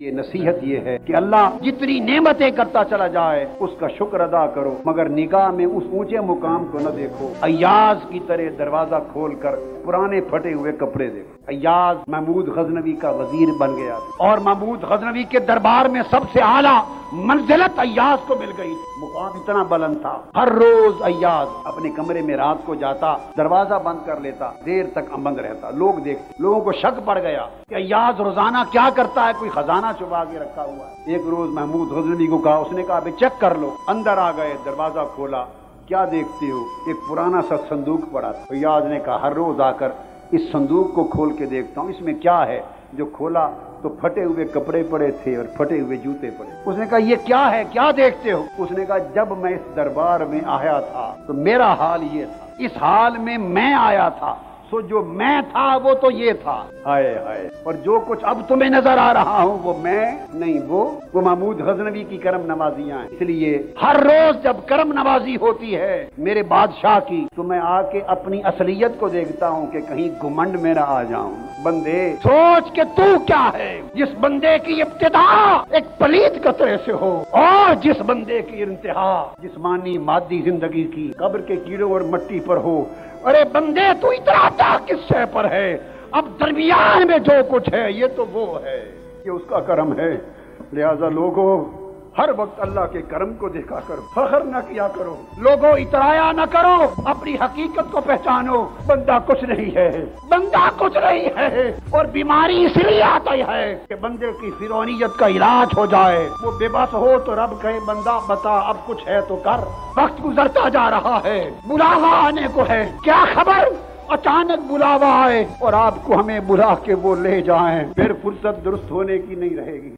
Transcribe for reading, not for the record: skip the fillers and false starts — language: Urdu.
یہ نصیحت یہ ہے کہ اللہ جتنی نعمتیں کرتا چلا جائے اس کا شکر ادا کرو، مگر نگاہ میں اس اونچے مقام کو نہ دیکھو۔ ایاز کی طرح دروازہ کھول کر پرانے پھٹے ہوئے کپڑے دیکھو۔ ایاز محمود غزنوی کا وزیر بن گیا اور محمود غزنوی کے دربار میں سب سے اعلیٰ منزلت ایاز کو مل گئی۔ مقام اتنا بلند تھا، ہر روز ایاز اپنے کمرے میں رات کو جاتا، دروازہ بند کر لیتا، دیر تک بند رہتا۔ لوگوں کو شک پڑ گیا کہ ایاز روزانہ کیا کرتا ہے، کوئی خزانہ چھپا کے رکھا ہوا ہے۔ ایک روز محمود غزنوی کو کہا، اس نے کہا ابھی چیک کر لو۔ اندر آ گئے، دروازہ کھولا، کیا دیکھتے ہو؟ ایک پرانا سا صندوق پڑا تھا۔ ایاز نے کہا ہر روز آ کر اس صندوق کو کھول کے دیکھتا ہوں، اس میں کیا ہے؟ جو کھولا تو پھٹے ہوئے کپڑے پڑے تھے اور پھٹے ہوئے جوتے پڑے۔ اس نے کہا یہ کیا ہے، کیا دیکھتے ہو؟ اس نے کہا جب میں اس دربار میں آیا تھا تو میرا حال یہ تھا، اس حال میں آیا تھا، سو جو میں تھا وہ تو یہ تھا، ہائے ہائے، اور جو کچھ اب تمہیں نظر آ رہا ہوں وہ میں نہیں، وہ محمود غزنوی کی کرم نوازیاں ہیں۔ اس لیے ہر روز جب کرم نوازی ہوتی ہے میرے بادشاہ کی تو میں آ کے اپنی اصلیت کو دیکھتا ہوں کہ کہیں گھمنڈ میں نہ آ جاؤں۔ بندے سوچ کہ تو کیا ہے، جس بندے کی ابتدا ایک پلیت قطرے سے ہو اور جس بندے کی انتہا جسمانی مادی زندگی کی قبر کے کیڑوں اور مٹی پر ہو۔ ارے بندے تو اتراتا کس شے پر ہے؟ اب درمیان میں جو کچھ ہے یہ تو وہ ہے، یہ اس کا کرم ہے۔ لہذا لوگوں ہر وقت اللہ کے کرم کو دیکھا کرو، فخر نہ کیا کرو، لوگوں اترایا نہ کرو، اپنی حقیقت کو پہچانو۔ بندہ کچھ نہیں ہے، بندہ کچھ نہیں ہے، اور بیماری اس لیے آتی ہے کہ بندے کی فرعونیت کا علاج ہو جائے۔ وہ بے بس ہو تو رب کہے بندہ بتا اب کچھ ہے تو کر۔ وقت گزرتا جا رہا ہے، بلاوا آنے کو ہے، کیا خبر اچانک بلاوا آئے اور آپ کو ہمیں بلا کے وہ لے جائیں، پھر فرصت درست ہونے کی نہیں رہے گی۔